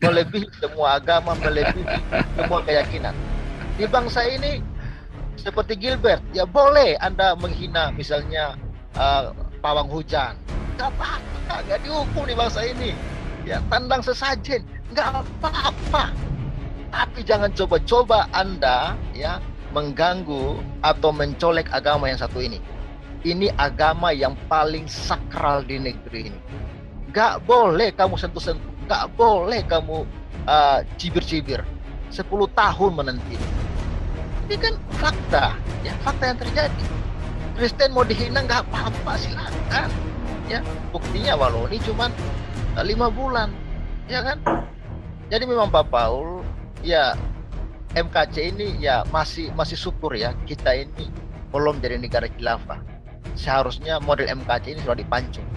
melebihi semua agama, melebihi semua keyakinan. Di bangsa ini seperti Gilbert, ya boleh Anda menghina misalnya pawang hujan, nggak apa-apa, nggak dihukum di bangsa ini. Ya tandang sesajen, nggak apa-apa. Tapi jangan coba-coba Anda ya mengganggu atau mencolek agama yang satu ini. Ini agama yang paling sakral di negeri ini. Nggak boleh kamu sentuh-sentuh, nggak boleh kamu cibir-cibir. 10 tahun menanti. Ini kan fakta, ya fakta yang terjadi. Kristen mau dihina nggak apa-apa, silakan. Ya buktinya Waloni cuma 5 bulan, ya kan? Jadi memang Pak Paul, ya MKC ini ya masih syukur ya kita ini belum jadi negara khilafah. Seharusnya model MKC ini sudah dipancung.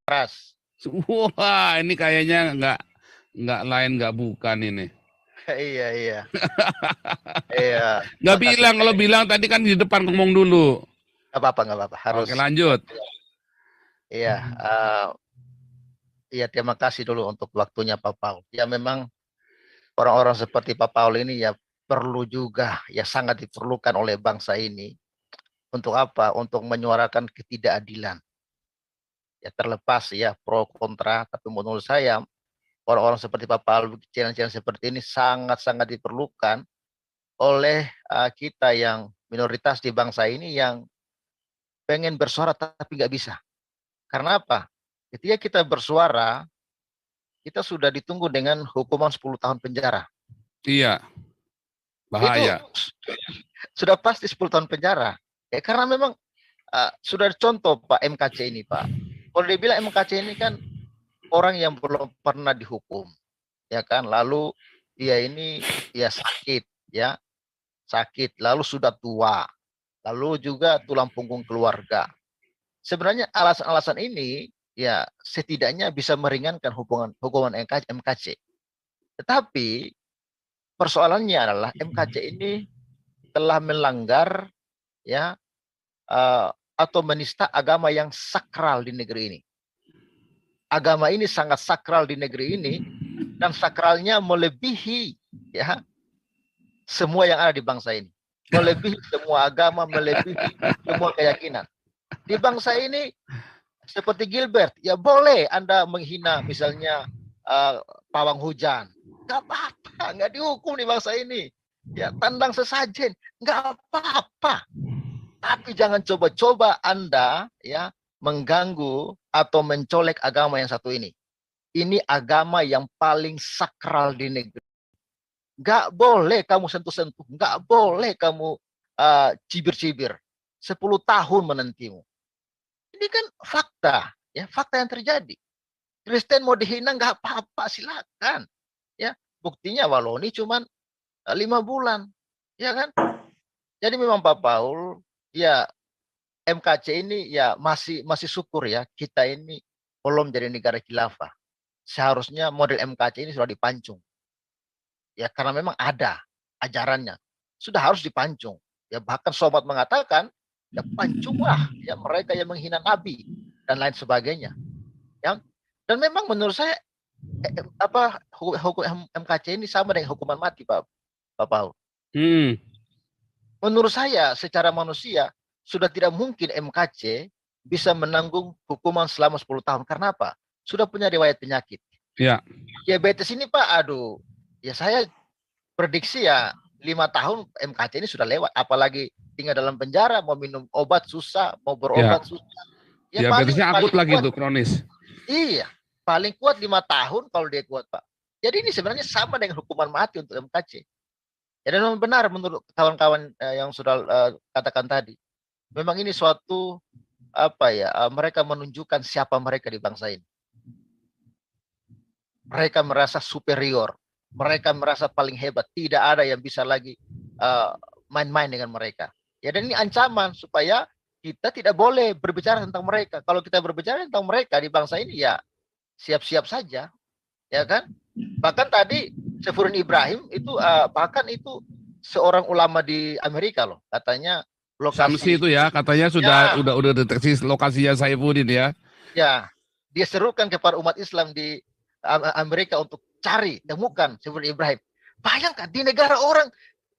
Keras. Wah, ini kayaknya nggak lain nggak bukan ini. Iya iya. Iya. Nggak Makasih. bilang, kalau bilang tadi kan di depan ngomong dulu. Nggak apa-apa. Harus. Oke, lanjut. Iya. Iya, terima kasih dulu untuk waktunya Pak Paul. Ya memang orang-orang seperti Pak Paul ini ya perlu juga, ya sangat diperlukan oleh bangsa ini. Untuk apa? Untuk menyuarakan ketidakadilan. Ya terlepas ya pro kontra, tapi menurut saya orang-orang seperti Pak Paul, channel-channel seperti ini sangat-sangat diperlukan oleh kita yang minoritas di bangsa ini yang pengen bersuara tapi nggak bisa. Karena apa? Ketika kita bersuara, kita sudah ditunggu dengan hukuman 10 tahun penjara. Iya, Itu bahaya. sudah pasti 10 tahun penjara. Ya, karena memang sudah contoh Pak MKC ini Pak. Kalau dibilang MKC ini kan orang yang belum pernah dihukum, ya kan? Lalu dia ini ya sakit, lalu sudah tua, lalu juga tulang punggung keluarga. Sebenarnya alasan-alasan ini ya setidaknya bisa meringankan hukuman MKC. Tetapi persoalannya adalah MKC ini telah melanggar ya atau menista agama yang sakral di negeri ini. Agama ini sangat sakral di negeri ini dan sakralnya melebihi ya semua yang ada di bangsa ini. Melebihi semua agama, melebihi semua keyakinan. Di bangsa ini seperti Gilbert, ya boleh Anda menghina misalnya pawang hujan. Nggak apa-apa, nggak dihukum di bangsa ini. Ya tandang sesajen, nggak apa-apa. Tapi jangan coba-coba Anda ya mengganggu atau mencolek agama yang satu ini. Ini agama yang paling sakral di negeri. Nggak boleh kamu sentuh-sentuh, nggak boleh kamu cibir-cibir. 10 tahun menantimu. Ini kan fakta, ya fakta yang terjadi. Kristen mau dihina nggak apa-apa, silakan. Ya buktinya Waloni cuma 5 bulan, ya kan? Jadi memang Pak Paul, ya MKC ini ya masih syukur ya kita ini belum jadi negara khilafah. Seharusnya model MKC ini sudah dipancung. Ya karena memang ada ajarannya. Sudah harus dipancung. Ya bahkan sobat mengatakan, ya pancunglah ya mereka yang menghina nabi dan lain sebagainya. Ya. Dan memang menurut saya hukum MKC ini sama dengan hukuman mati Pak Paul. Menurut saya secara manusia sudah tidak mungkin MKC bisa menanggung hukuman selama 10 tahun. Karena apa? Sudah punya riwayat penyakit. Ya. Diabetes ini Pak, aduh, ya saya prediksi ya 5 tahun MKC ini sudah lewat. Apalagi tinggal dalam penjara, mau minum obat susah, mau berobat susah. Ya diabetesnya akut lagi tuh, kronis. Iya, paling kuat 5 tahun kalau dia kuat Pak. Jadi ini sebenarnya sama dengan hukuman mati untuk MKC. Ya, dan memang benar menurut kawan-kawan yang sudah katakan tadi. Memang ini suatu mereka menunjukkan siapa mereka di bangsa ini. Mereka merasa superior, mereka merasa paling hebat, tidak ada yang bisa lagi main-main dengan mereka. Ya, dan ini ancaman supaya kita tidak boleh berbicara tentang mereka. Kalau kita berbicara tentang mereka di bangsa ini ya siap-siap saja, ya kan? Bahkan tadi Sefurun Ibrahim itu bahkan itu seorang ulama di Amerika loh, katanya Samsi lokasi. itu ya, katanya Ya, udah deteksi lokasinya Saifuddin ya. ya, dia serukan kepada umat Islam di Amerika untuk cari, temukan Saiful Ibrahim. Bayangkan di negara orang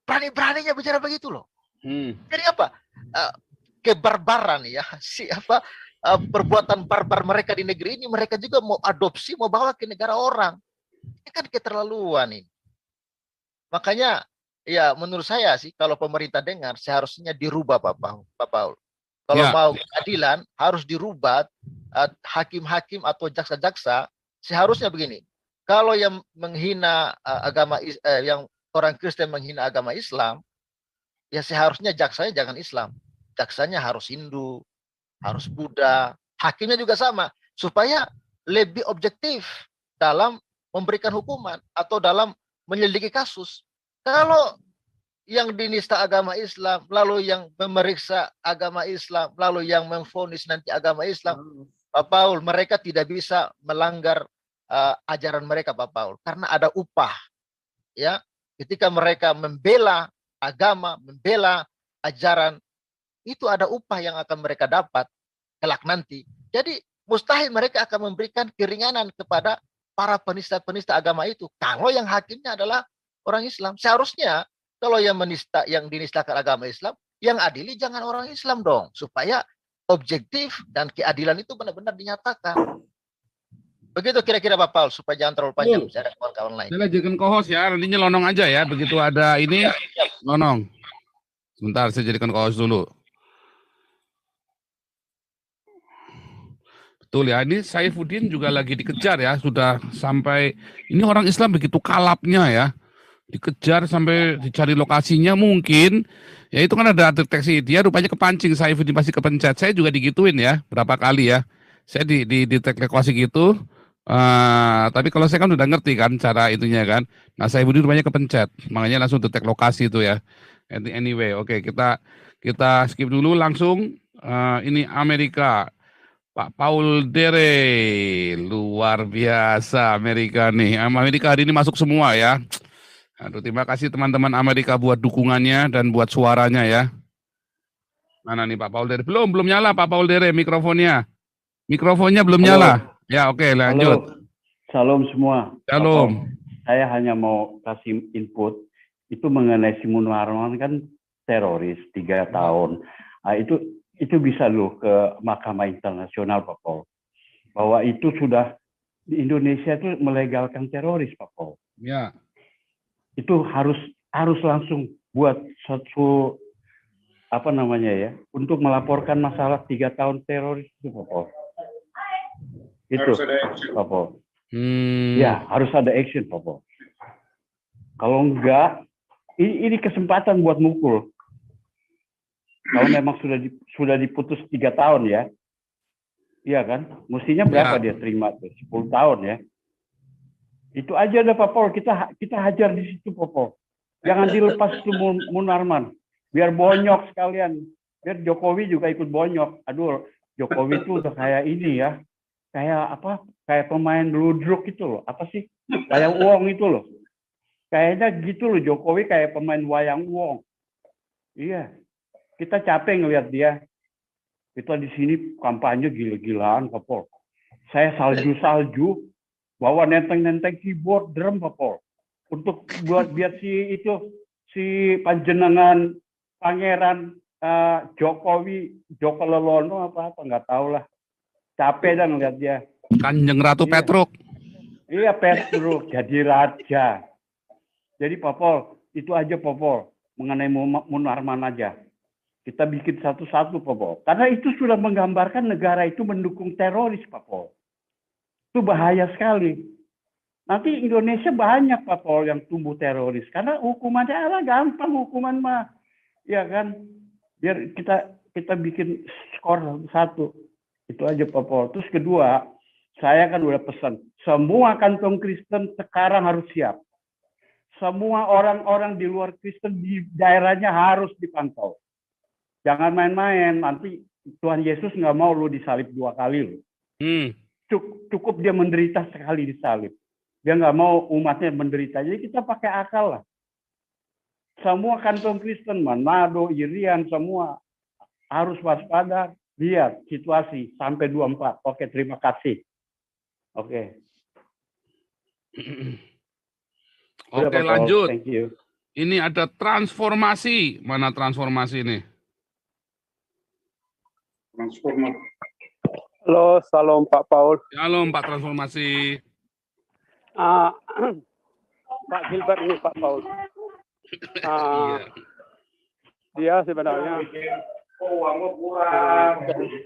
berani-beraninya bicara begitu loh. Jadi apa? Eh, Kebarbaran ya, siapa perbuatan barbar mereka di negeri ini mereka juga mau adopsi, mau bawa ke negara orang. Ini kan keterlaluan ini. Makanya ya menurut saya sih kalau pemerintah dengar seharusnya dirubah Pak Paul. Kalau Ya, mau keadilan harus dirubah, hakim-hakim atau jaksa-jaksa seharusnya begini. Kalau yang menghina yang orang Kristen menghina agama Islam, ya seharusnya jaksanya jangan Islam. Jaksanya harus Hindu, harus Buddha. Hakimnya juga sama supaya lebih objektif dalam memberikan hukuman atau dalam menyelidiki kasus. Kalau yang dinista agama Islam, lalu yang memeriksa agama Islam, lalu yang memvonis nanti agama Islam, Pak Paul, mereka tidak bisa melanggar ajaran mereka, Pak Paul, karena ada upah. Ya, ketika mereka membela agama, membela ajaran, itu ada upah yang akan mereka dapat kelak nanti. Jadi mustahil mereka akan memberikan keringanan kepada para penista-penista agama itu. Kalau yang hakimnya adalah orang Islam, seharusnya kalau yang dinistakan agama Islam, yang adili jangan orang Islam dong, supaya objektif dan keadilan itu benar-benar dinyatakan. Begitu kira-kira Pak Paul, supaya jangan terlalu panjang, oh, saya ada kawan-kawan lain. saya jadikan co-host ya, nantinya lonong aja ya, begitu ada ini, lonong. Sebentar, saya jadikan co-host dulu. Betul ya, ini Saifuddin juga lagi dikejar ya, sudah sampai, ini orang Islam begitu kalapnya ya, dikejar sampai dicari lokasinya mungkin, ya itu kan ada deteksi, dia rupanya kepancing, Saifuddin pasti kepencet, saya juga digituin ya, berapa kali ya, saya di detek lokasi gitu, tapi kalau saya kan udah ngerti kan cara itunya kan, nah Saifuddin rupanya kepencet, makanya langsung detek lokasi itu ya, anyway, oke kita skip dulu langsung, ini Amerika, Pak Paul Dere, luar biasa Amerika nih. Amerika hari ini masuk semua ya. Aduh, terima kasih teman-teman Amerika buat dukungannya dan buat suaranya ya. Mana nih Pak Paul Dere? Belum nyala Pak Paul Dere mikrofonnya. Mikrofonnya belum Halo, nyala. Ya oke, lanjut. halo, salam semua. Shalom. Saya hanya mau kasih input itu mengenai si Munarman kan teroris 3 tahun. Nah, itu bisa loh ke Mahkamah Internasional, Pak Paul. Bahwa itu sudah di Indonesia itu melegalkan teroris, Pak Paul. Ya. Itu harus langsung buat satu apa namanya ya untuk melaporkan masalah 3 tahun teroris itu, Pak Paul. Itu, Pak Paul. Ya, harus ada action, Pak Paul. Kalau enggak, ini kesempatan buat mukul. Kalau memang sudah diputus 3 tahun ya, iya kan? Mestinya berapa dia terima tuh? 10 tahun ya. Itu aja deh Pak Paul. Kita hajar di situ Pak Paul. Jangan dilepas itu Munarman. Biar bonyok sekalian. Biar Jokowi juga ikut bonyok. Aduh, Jokowi itu udah kayak ini ya. Kayak apa? Kayak pemain ludruk itu loh. Apa sih? Wayang Wong itu loh. Kayaknya gitu loh Jokowi kayak pemain wayang Wong. Iya. Kita capek ngelihat dia. Kita di sini kampanye gila-gilaan, Pak Pol. Saya salju-salju, bawa nenteng-nenteng keyboard, drum, Pak Pol. Untuk buat biar si panjenengan Pangeran Jokowi, Joko Lelono apa nggak tahu lah. Capek dah ngelihat dia. Kanjeng Ratu Iya. Petruk. Iya, Petruk jadi raja. Jadi Pak Pol, itu aja Pak Pol, mengenai Munarman aja. Kita bikin satu-satu, Pak Pol. Karena itu sudah menggambarkan negara itu mendukung teroris, Pak Pol. Itu bahaya sekali. Nanti Indonesia banyak, Pak Pol, yang tumbuh teroris. Karena hukumannya gampang, hukuman mah. Ya kan? Biar kita bikin skor satu. Itu aja, Pak Pol. Terus kedua, saya kan udah pesan. Semua kantong Kristen sekarang harus siap. Semua orang-orang di luar Kristen di daerahnya harus dipantau. Jangan main-main, nanti Tuhan Yesus nggak mau lu disalib 2 kali lu. Cukup dia menderita sekali disalib. Dia nggak mau umatnya menderita. Jadi kita pakai akal lah. Semua kantong Kristen, Manado, Irian, semua harus waspada. Lihat situasi sampai 24. Oke, terima kasih. Oke. Udah, Oke, Pak Paul. lanjut. Thank you. Ini ada transformasi. Mana transformasi ini? Transformasi. Halo, salam Pak Paul. Halo, Pak Transformasi. Pak Gilbert ini Pak Paul. Iya. Dia sebenarnya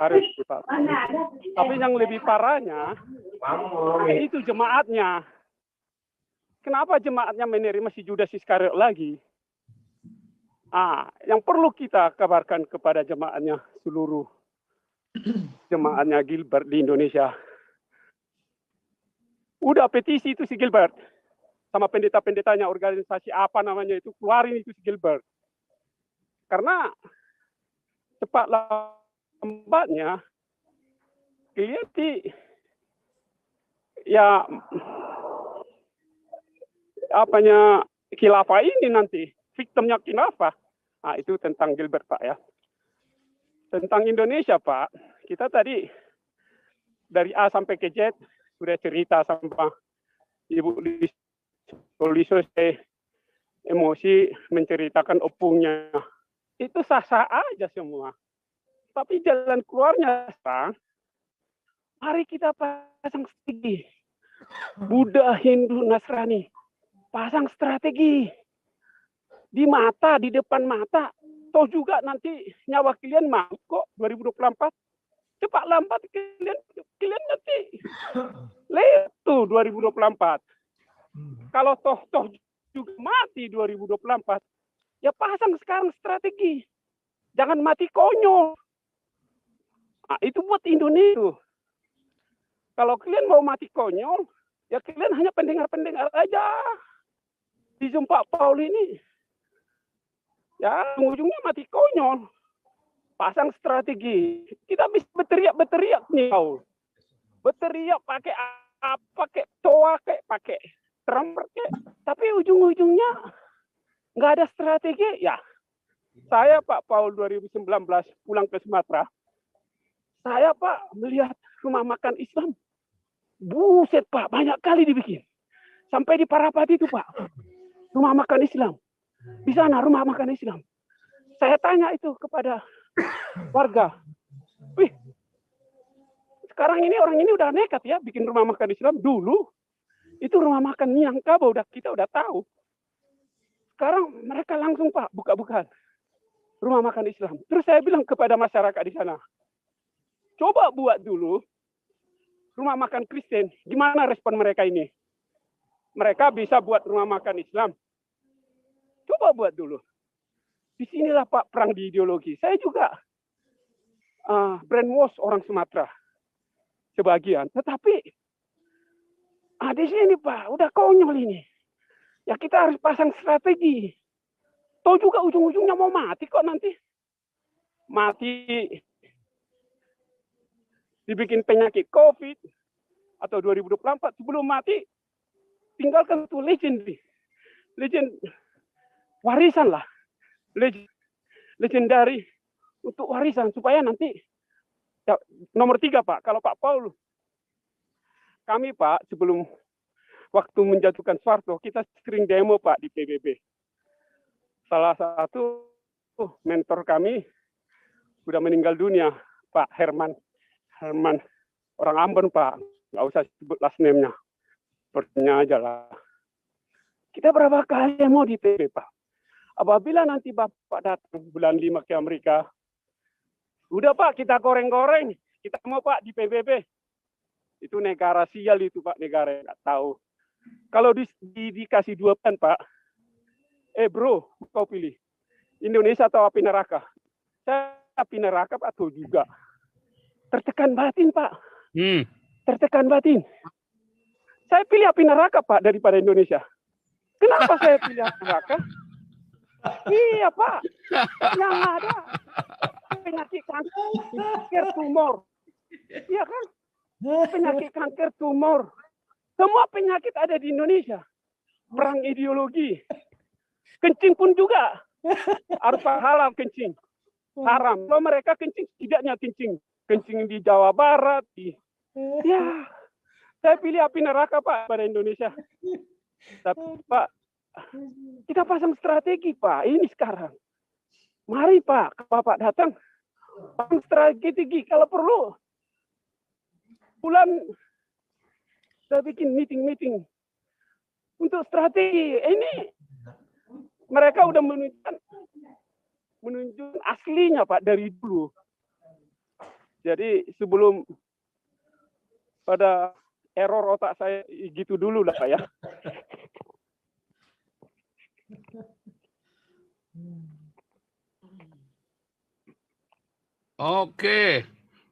harus Pak. Tapi yang lebih parahnya itu jemaatnya. Kenapa jemaatnya menerima si Judas Iskariot lagi? Yang perlu kita kabarkan kepada jemaatnya, seluruh jemaatnya Gilbert di Indonesia. Udah petisi itu si Gilbert sama pendeta-pendetanya, organisasi apa namanya itu, keluarin itu si Gilbert. Karena cepat lambatnya kelihatan ya apanya khilafah ini nanti victimnya khilafah. Itu tentang Gilbert Pak ya. Tentang Indonesia Pak, kita tadi dari A sampai ke Z sudah cerita sama Ibu Liso, emosi menceritakan opungnya. Itu sah-sah aja semua. Tapi jalan keluarnya sekarang, mari kita pasang strategi. Buddha, Hindu, Nasrani, pasang strategi. Di mata, di depan mata. Toh juga nanti nyawa kalian mau kok 2024. Cepat lambat kalian nanti lihat tuh 2024. Kalau toh juga mati 2024, ya pasang sekarang strategi. Jangan mati konyol. Itu buat Indonesia. Kalau kalian mau mati konyol, ya kalian hanya pendengar-pendengar aja. Di Zoom Pak Paul ini, ya ujungnya mati konyol. Pasang strategi. Kita bisa berteriak nih, Paul. Berteriak pakai apa, pakai toa, pakai trumpet, tapi ujung-ujungnya nggak ada strategi. Ya, saya Pak Paul 2019 pulang ke Sumatera. Saya Pak melihat rumah makan Islam. Buset Pak, banyak kali dibikin. Sampai di Parapati itu Pak, rumah makan Islam. Di sana rumah makan Islam. Saya tanya itu kepada warga. Wih, sekarang ini orang ini udah nekat ya bikin rumah makan Islam. Dulu itu rumah makan Minangkabau kita udah tahu. Sekarang mereka langsung Pak buka-bukaan rumah makan Islam. Terus saya bilang kepada masyarakat di sana, coba buat dulu rumah makan Kristen. Gimana respon mereka ini? Mereka bisa buat rumah makan Islam. Coba buat dulu. Disinilah Pak perang di ideologi. Saya juga brainwash orang Sumatera sebagian. Tetapi di sini Pak, udah konyol ini. Ya kita harus pasang strategi. Toh juga ujung-ujungnya mau mati kok nanti. Mati dibikin penyakit COVID atau 2024 sebelum mati tinggalkan tuh legend warisan lah. Legendari untuk warisan supaya nanti ya, nomor 3 Pak, kalau Pak Paul kami Pak sebelum waktu menjatuhkan Soeharto kita sering demo Pak di PBB. Salah satu mentor kami sudah meninggal dunia Pak Herman orang Ambon Pak, nggak usah sebut last name-nya, sepertinya aja lah. Kita berapa kali demo di PBB Pak. Apabila nanti Bapak datang bulan 5 ke Amerika, udah Pak kita goreng-goreng, kita mau Pak di PBB. Itu negara sial itu Pak, negara nggak tahu. Kalau dikasih 2 pen Pak, bro, kau pilih Indonesia atau api neraka? Saya api neraka Pak, atau juga tertekan batin Pak. Tertekan batin. Saya pilih api neraka Pak daripada Indonesia. Kenapa saya pilih api neraka? Iya Pak, yang ada penyakit kanker tumor, iya kan? Penyakit kanker tumor, semua penyakit ada di Indonesia. Perang ideologi, kencing pun juga harus halal kencing. haram. Kalau mereka kencing, setidaknya kencing di Jawa Barat, ya, saya pilih api neraka Pak pada Indonesia. Tapi Pak, kita pasang strategi Pak, ini sekarang. Mari Pak, Bapak datang, pasang strategi kalau perlu. Bulan saya bikin meeting untuk strategi. Ini mereka udah menunjukkan aslinya Pak dari dulu. Jadi sebelum pada error otak saya gitu dulu lah Pak ya. Oke,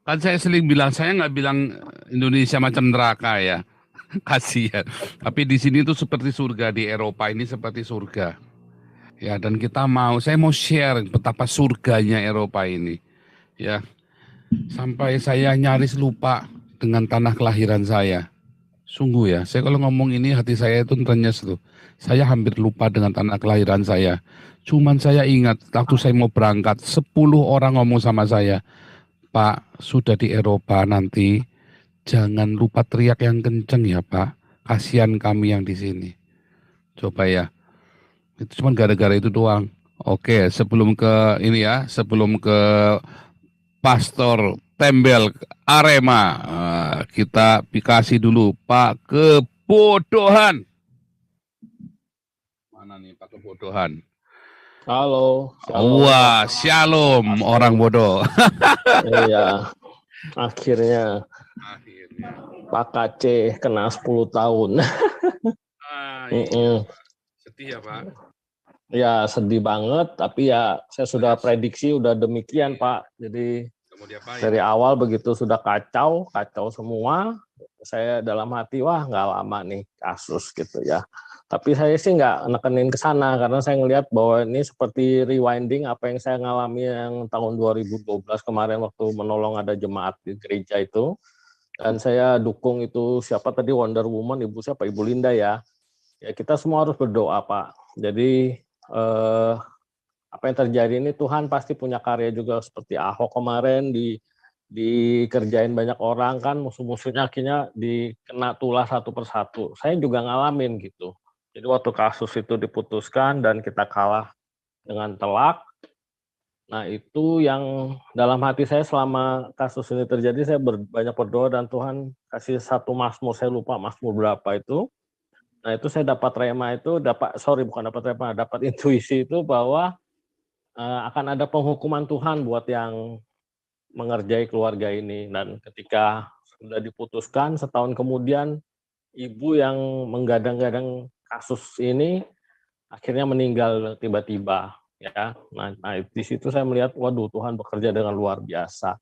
kan saya sering bilang, saya nggak bilang Indonesia macam neraka ya, kasihan. Tapi di sini tuh seperti surga, di Eropa ini seperti surga. Ya, dan saya mau share betapa surganya Eropa ini. Ya, sampai saya nyaris lupa dengan tanah kelahiran saya. Sungguh ya, saya kalau ngomong ini hati saya itu ternyes tuh. Saya hampir lupa dengan tanah kelahiran saya. Cuman saya ingat waktu saya mau berangkat, 10 orang ngomong sama saya, Pak, sudah di Eropa nanti, jangan lupa teriak yang kenceng ya Pak. Kasihan kami yang di sini. Coba ya, itu cuma gara-gara itu doang. Oke, sebelum ke Pastor Tembel Arema, kita kasih dulu Pak Kebodohan. Mana nih Pak Kebodohan? Halo. Wah, shalom orang bodoh. Iya, akhirnya Pak Aceh kena 10 tahun. Iya. Sedih ya Pak? Ya sedih banget, tapi ya saya sudah prediksi udah demikian Pak. Jadi dari awal begitu sudah kacau semua, saya dalam hati wah nggak lama nih kasus gitu ya. Tapi saya sih nggak nekenin ke sana karena saya ngelihat bahwa ini seperti rewinding apa yang saya ngalami yang tahun 2012 kemarin waktu menolong ada jemaat di gereja itu. Dan saya dukung itu siapa tadi Wonder Woman, Ibu Linda ya. Ya kita semua harus berdoa Pak. Jadi apa yang terjadi ini Tuhan pasti punya karya juga seperti Ahok kemarin dikerjain banyak orang kan musuh-musuhnya akhirnya dikena tulah satu persatu. Saya juga ngalamin gitu. Jadi waktu kasus itu diputuskan dan kita kalah dengan telak, nah itu yang dalam hati saya selama kasus ini terjadi saya banyak berdoa dan Tuhan kasih satu mazmur, saya lupa mazmur berapa itu. Nah itu saya dapat rema itu, dapat intuisi itu bahwa akan ada penghukuman Tuhan buat yang mengerjai keluarga ini. Dan ketika sudah diputuskan setahun kemudian ibu yang menggadang-gadang kasus ini akhirnya meninggal tiba-tiba ya. Nah di situ saya melihat waduh Tuhan bekerja dengan luar biasa.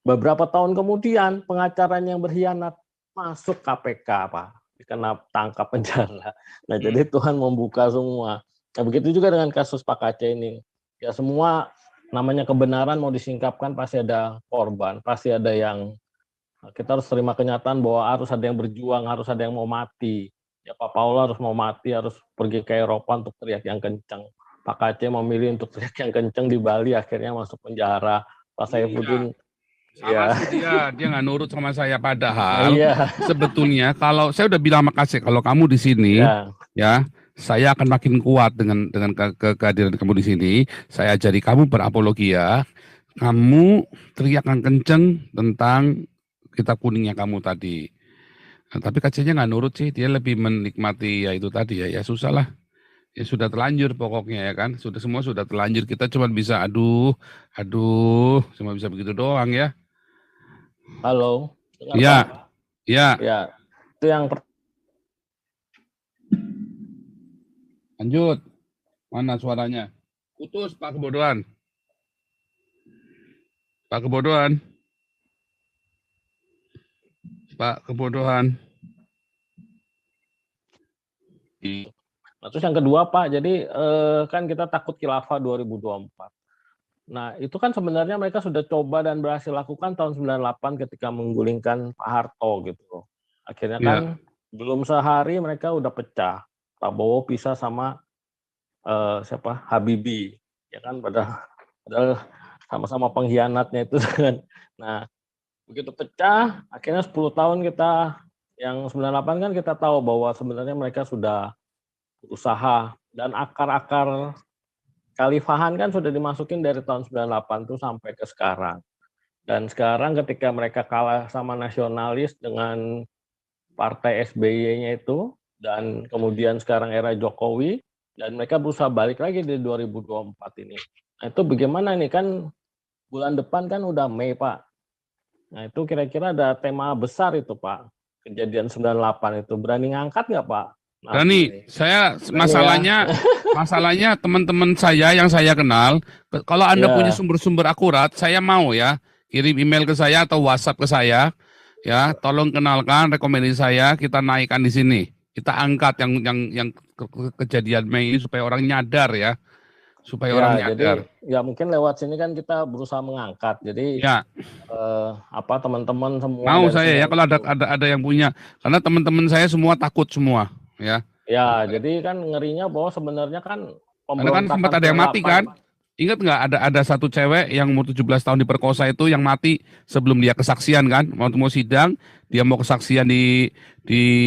Beberapa tahun kemudian pengacaranya yang berkhianat masuk KPK Pak, dikena tangkap penjara. Nah jadi Tuhan membuka semua. Nah begitu juga dengan kasus Pak Aceh ini. Ya semua namanya kebenaran mau disingkapkan pasti ada korban, pasti ada yang kita harus terima kenyataan bahwa harus ada yang berjuang, harus ada yang mau mati. Ya Pak Paul harus mau mati, harus pergi ke Eropa untuk teriak yang kencang. Pak Aceh memilih untuk teriak yang kencang di Bali, akhirnya masuk penjara. Pak Saifuddin, ya. Dia nggak nurut sama saya padahal. Sebetulnya kalau saya udah bilang makasih kalau kamu di sini, ya saya akan makin kuat dengan kehadiran kamu di sini. Saya ajari kamu berapologi ya. Kamu teriak yang kencang tentang kitab kuningnya kamu tadi. Nah, tapi kacanya nggak nurut sih, dia lebih menikmati ya itu tadi ya susah lah. Ya sudah terlanjur pokoknya ya kan, semua sudah terlanjur, kita cuma bisa aduh, cuma bisa begitu doang ya. Halo. Ya. Ya. Itu yang lanjut. Mana suaranya? Putus Pak Kebodohan. Pak Kebodohan. Pak Kebodohan. Nah, terus yang kedua Pak, jadi kan kita takut khilafah 2024. Nah itu kan sebenarnya mereka sudah coba dan berhasil lakukan tahun 98 ketika menggulingkan Pak Harto gitu. Akhirnya kan belum sehari mereka udah pecah. Prabowo pisah sama Habibie, ya kan padahal sama-sama pengkhianatnya itu kan. Nah, begitu pecah, akhirnya 10 tahun kita, yang 98 kan kita tahu bahwa sebenarnya mereka sudah berusaha, dan akar-akar Khalifahan kan sudah dimasukin dari tahun 98 tuh sampai ke sekarang. Dan sekarang ketika mereka kalah sama nasionalis dengan partai SBY-nya itu, dan kemudian sekarang era Jokowi, dan mereka berusaha balik lagi di 2024 ini. Nah itu bagaimana nih, kan bulan depan kan udah Mei Pak. Nah itu kira-kira ada tema besar itu Pak, kejadian 98 itu. Berani ngangkat nggak Pak? Berani, saya Berani ya. masalahnya teman-teman saya yang saya kenal, kalau Anda Ya. punya sumber-sumber akurat, saya mau ya, kirim email ke saya atau WhatsApp ke saya, ya, tolong kenalkan rekomendasi saya, kita naikkan di sini. Kita angkat yang kejadian Mei ini supaya orang nyadar ya, supaya Ya, orang jadi nyadar. ya mungkin lewat sini kan kita berusaha mengangkat. Jadi Ya, apa teman-teman semua mau dari saya semua ya kalau ada yang punya, karena teman-teman saya semua takut semua, ya. ya, jadi kan ngerinya bahwa sebenarnya kan Karena kan sempat ada yang mati 98 kan? Ingat nggak ada satu cewek yang umur 17 tahun diperkosa itu yang mati sebelum dia kesaksian kan? Waktu mau sidang, dia mau kesaksian di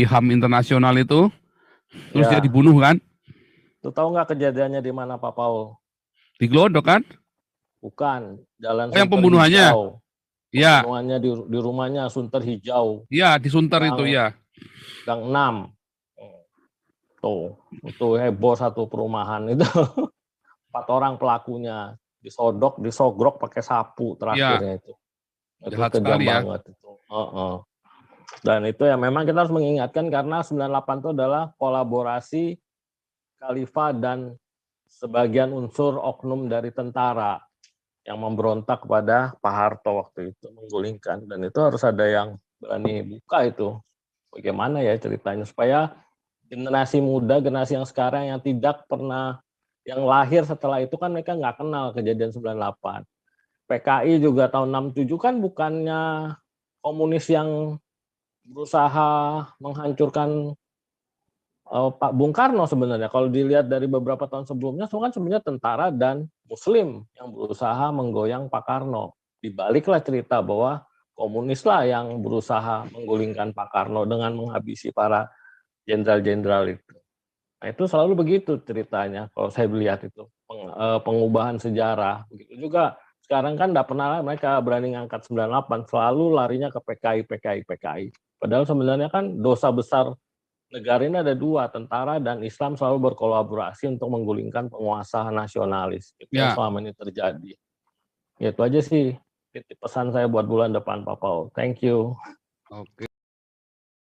HAM internasional itu, terus dia ya. dibunuh kan? Tuh tahu nggak kejadiannya di mana Pak Paul? Di Glodok kan? Bukan, Jalan Oh, yang Sunter pembunuhannya. Hijau. Iya, Pembunuhannya di rumahnya Sunter Hijau, iya di Sunter Gang- itu ya. Gang 6. Tuh, itu heboh satu perumahan itu. 4 orang pelakunya disogrok pakai sapu terakhirnya itu. Itu Jahat kejam sekali ya. banget itu. Dan itu ya memang kita harus mengingatkan karena 98 itu adalah kolaborasi Khalifah dan sebagian unsur oknum dari tentara yang memberontak kepada Pak Harto waktu itu, menggulingkan. Dan itu harus ada yang berani buka itu. Bagaimana ya ceritanya supaya generasi muda, generasi yang sekarang yang tidak pernah, yang lahir setelah itu kan mereka nggak kenal kejadian 98. PKI juga tahun 67 kan bukannya komunis yang berusaha menghancurkan Pak Bung Karno sebenarnya. Kalau dilihat dari beberapa tahun sebelumnya, semua kan sebenarnya tentara dan Muslim yang berusaha menggoyang Pak Karno. Dibaliklah cerita bahwa komunislah yang berusaha menggulingkan Pak Karno dengan menghabisi para jenderal-jenderal itu. Nah itu selalu begitu ceritanya kalau saya melihat itu pengubahan sejarah. Begitu juga sekarang kan tidak pernah mereka berani ngangkat 98, selalu larinya ke PKI. Padahal sebenarnya kan dosa besar negara ini ada dua, tentara dan Islam selalu berkolaborasi untuk menggulingkan penguasa nasionalis. Itu yang selama ini terjadi. Itu aja sih pesan saya buat bulan depan Pak Paul. Thank you. Oke.